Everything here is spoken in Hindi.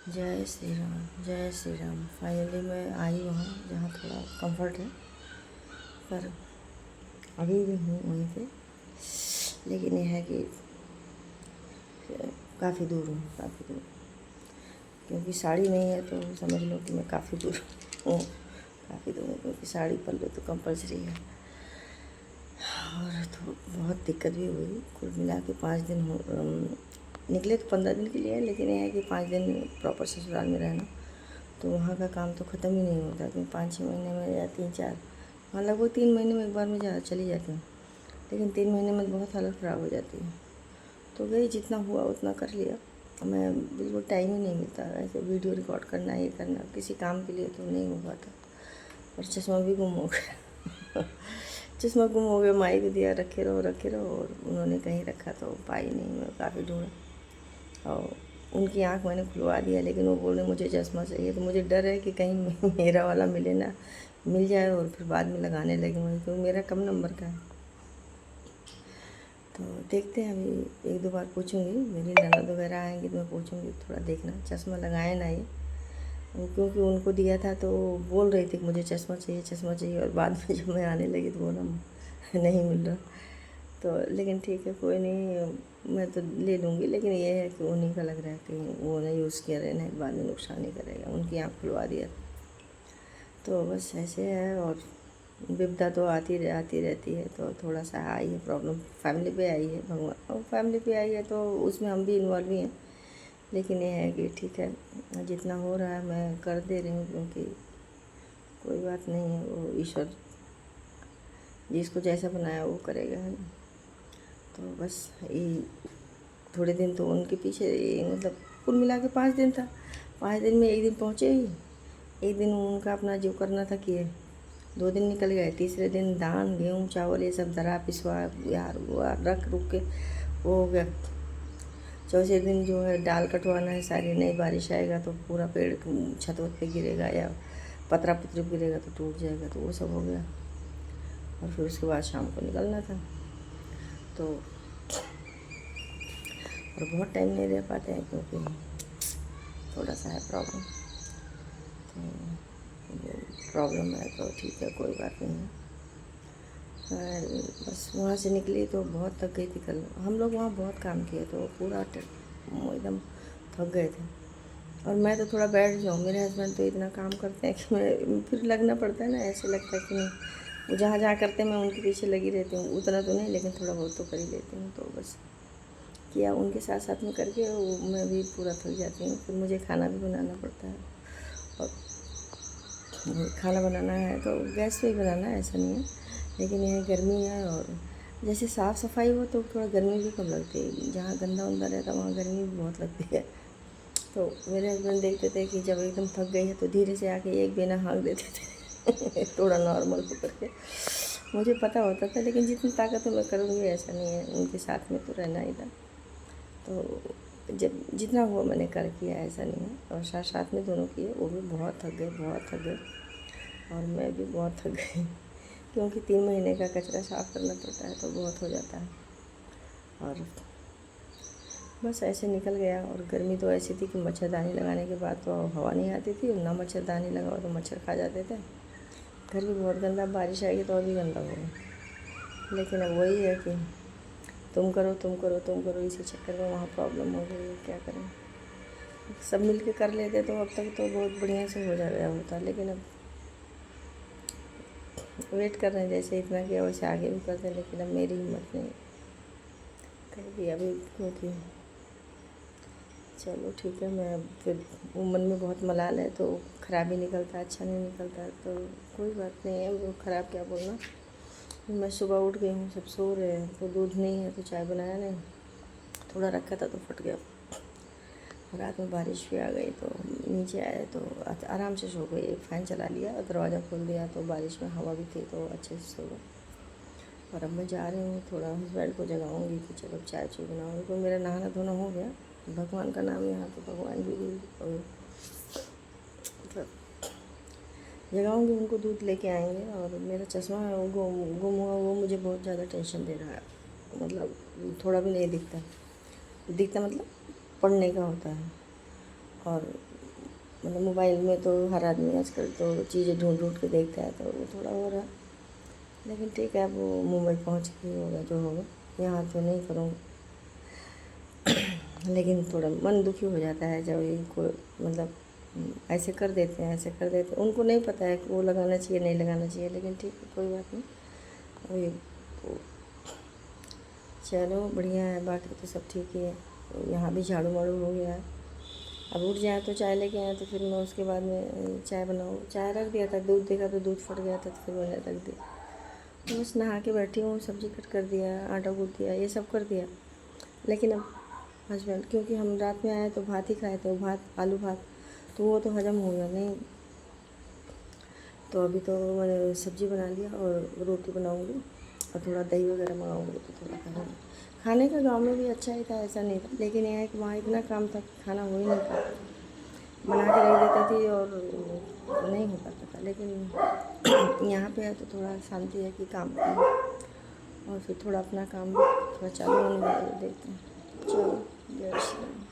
जय श्री राम, जय श्री राम। फाइनली मैं आई वहाँ जहाँ थोड़ा कंफर्ट है, पर अभी भी हूँ वहीं पे। लेकिन यह है कि काफ़ी दूर हूँ, काफ़ी दूर। क्योंकि साड़ी नहीं है तो समझ लो कि मैं काफ़ी दूर हूँ, काफ़ी दूर हूँ। क्योंकि साड़ी पल्लू तो कंपलसरी है। और तो बहुत दिक्कत भी हुई। कुल मिला के 5 दिन हो निकले तो 15 दिन के लिए है, लेकिन यह है कि 5 दिन प्रॉपर ससुराल में रहना, तो वहाँ का काम तो ख़त्म ही नहीं होता। क्योंकि 5-6 महीने में या 3-4, हाँ लगभग 3 महीने में एक बार मैं चली जाती हूँ। लेकिन 3 महीने में बहुत हालत ख़राब हो जाती है। तो गई, जितना हुआ उतना कर लिया। मैं बिल्कुल टाइम ही नहीं मिलता ऐसे वीडियो रिकॉर्ड करना, ये करना, किसी काम के लिए तो नहीं हो पाता। और चश्मा भी गुम हो गया चश्मा गुम हो गया, माई को दिया, रखे रहो रखे रहो, और उन्होंने कहीं रखा तो पाई नहीं। मैं काफ़ी ढूंढा और उनकी आंख मैंने खुलवा दिया, लेकिन वो बोले मुझे चश्मा चाहिए। तो मुझे डर है कि कहीं मेरा वाला मिले ना, मिल जाए और फिर बाद में लगाने लगे मुझे, क्योंकि मेरा कम नंबर का है। तो देखते हैं, अभी 1-2 बार पूछूंगी, मेरी ननद वगैरह आएंगी तो मैं पूछूंगी थोड़ा देखना चश्मा लगाए ना ये। क्योंकि उनको दिया था तो बोल रही थी कि मुझे चश्मा चाहिए, चश्मा चाहिए, और बाद में जब मैं आने लगी तो बोला नहीं मिल रहा। तो लेकिन ठीक है, कोई नहीं, मैं तो ले लूँगी। लेकिन ये है कि उन्हीं का लग रहा है कि वो ना यूज़ किया रहना, बाद में नुकसान ही करेगा। उनकी आँख खुलवा दिया तो बस ऐसे है। और विपदा तो आती रहती है, तो थोड़ा सा आई है प्रॉब्लम, फैमिली पे आई है। भगवान और फैमिली पे आई है तो उसमें हम भी इन्वॉल्व ही हैं। लेकिन ये है कि ठीक है, जितना हो रहा है मैं कर दे रही हूँ, क्योंकि कोई बात नहीं है, वो ईश्वर जिसको जैसा बनाया वो करेगा, है ना। तो बस ये थोड़े दिन तो उनके पीछे, मतलब कुल मिला के 5 दिन था। 5 दिन में 1 दिन पहुँचे ही, 1 दिन उनका अपना जो करना था किए, 2 दिन निकल गए। तीसरे दिन धान गेहूँ चावल ये सब दरा पिसवा यार वो रख रुक के वो हो गया। चौथे दिन जो है डाल कटवाना है सारी, नई बारिश आएगा तो पूरा पेड़ छत वत पे गिरेगा, या पतरा पुतरी गिरेगा तो टूट जाएगा, तो वो सब हो गया। और फिर उसके बाद शाम को निकलना था, तो और बहुत टाइम नहीं दे पाते हैं, क्योंकि थोड़ा सा है प्रॉब्लम। तो प्रॉब्लम है तो ठीक है, कोई बात नहीं है। बस वहाँ से निकली तो बहुत थक गई थी कल। हम लोग वहाँ बहुत काम किए, तो पूरा एकदम थक गए थे। और मैं तो थोड़ा बैठ जाऊँ, मेरे हस्बैंड तो इतना काम करते हैं कि मैं फिर लगना पड़ता है ना, ऐसे लगता है कि नहीं, वो जहाँ जहाँ करते हैं मैं उनके पीछे लगी रहती हूँ। उतना तो नहीं, लेकिन थोड़ा बहुत तो कर ही लेती हूँ। तो बस किया उनके साथ साथ में करके, वो मैं भी पूरा थक जाती हूँ। फिर मुझे खाना भी बनाना पड़ता है, और खाना बनाना है तो गैस पे ही बनाना है, ऐसा नहीं है। लेकिन यह गर्मी है, और जैसे साफ़ सफाई हो तो थोड़ा गर्मी भी कम लगती है। जहाँ गंदा उंदा रहता है वहाँ गर्मी भी बहुत लगती है। तो मेरे हस्बैंड देखते थे कि जब एकदम थक गई है तो धीरे से आके एक बेना हाँक देते थे थोड़ा नॉर्मल होकर के। मुझे पता होता था, लेकिन जितनी ताकत मैं करूँगी ऐसा नहीं है, उनके साथ में तो रहना ही था। तो जब जितना हुआ मैंने कर किया, ऐसा नहीं है। और साथ साथ में दोनों किए, वो भी बहुत थक गए, बहुत थक गए, और मैं भी बहुत थक गई क्योंकि 3 महीने का कचरा साफ़ करना पड़ता है तो बहुत हो जाता है। और बस ऐसे निकल गया। और गर्मी तो ऐसी थी कि मच्छरदानी लगाने के बाद तो हवा नहीं आती थी, ना मच्छरदानी लगाओ तो मच्छर खा जाते थे। घर भी बहुत गंदा, बारिश आएगी तो और भी गंदा होगा। लेकिन अब वही है कि तुम करो तुम करो तुम करो, इसी चक्कर में वहाँ प्रॉब्लम हो गई है। क्या करें, सब मिल के कर लेते तो अब तक तो बहुत बढ़िया से हो जा गया होता। लेकिन अब वेट कर रहे हैं, जैसे इतना किया वैसे आगे भी करते हैं। लेकिन अब मेरी हिम्मत नहीं करेगी अभी, क्योंकि चलो ठीक है। मैं फिर वो मन में बहुत मलाल है, तो ख़राब ही निकलता, अच्छा नहीं निकलता, तो कोई बात नहीं है। वो ख़राब क्या बोलना। मैं सुबह उठ गई हूँ, सब सो रहे हैं, तो दूध नहीं है तो चाय बनाया नहीं, थोड़ा रखा था तो फट गया। रात में बारिश भी आ गई, तो नीचे आए तो आराम से सो गई। एक फ़ैन चला लिया और दरवाज़ा खोल दिया, तो बारिश में हवा भी थी तो अच्छे से सो गए। और अब मैं जा रही हूँ, थोड़ा हस्बैंड को जगाऊँगी कि चलो चाय चूय बनाऊँगी। तो मेरा नहाना धोना हो गया, भगवान का नाम यहाँ तो भगवान जी भी मतलब जगाऊँगी, उनको दूध लेके आएंगे। और मेरा चश्मा है वो गुम हुआ, वो मुझे बहुत ज़्यादा टेंशन दे रहा है। मतलब थोड़ा भी नहीं दिखता, दिखता मतलब पढ़ने का होता है। और मतलब मोबाइल में तो हर आदमी आजकल तो चीज़ें ढूंढ ढूंढ के देखता है, तो वो थोड़ा हो रहा है। लेकिन ठीक है, अब वो मुंबई पहुंच के होगा जो होगा, यहाँ तो नहीं करूँगी। लेकिन थोड़ा मन दुखी हो जाता है जब ये कोई मतलब ऐसे कर देते हैं, ऐसे कर देते हैं। उनको नहीं पता है कि वो लगाना चाहिए नहीं लगाना चाहिए, लेकिन ठीक है, कोई बात नहीं। अभी तो चलो बढ़िया है, बाकी तो सब ठीक ही है। यहाँ भी झाड़ू वाड़ू हो गया है। अब उठ जाए तो चाय लेके आए, तो फिर मैं उसके बाद में चाय बनाऊँ। चाय रख दिया था, दूध देखा तो दूध फट गया था, तो फिर मैंने रख दिया। तो बस नहा के बैठी हूँ, सब्ज़ी कट कर दिया, आटा गूँथ दिया, ये सब कर दिया। लेकिन अब हस्बैंड, क्योंकि हम रात में आए तो भात ही खाए थे, वो भात आलू भात, तो वो तो हजम हो गया नहीं। तो अभी तो मैंने सब्ज़ी बना लिया और रोटी बनाऊँगी और थोड़ा दही वगैरह मंगाऊँगी, तो थोड़ा खाऊँगी। खाने का गाँव में भी अच्छा ही था, ऐसा नहीं था, लेकिन यह है कि वहाँ इतना काम था कि खाना हो ही नहीं पाता। बना के रख देती थी और नहीं हो पाता था। लेकिन यहाँ पे है तो थोड़ा शांति है कि काम करो और फिर थोड़ा अपना काम भी थोड़ा चालू होने लगे, देखते हैं। चलो, जय श्री राम।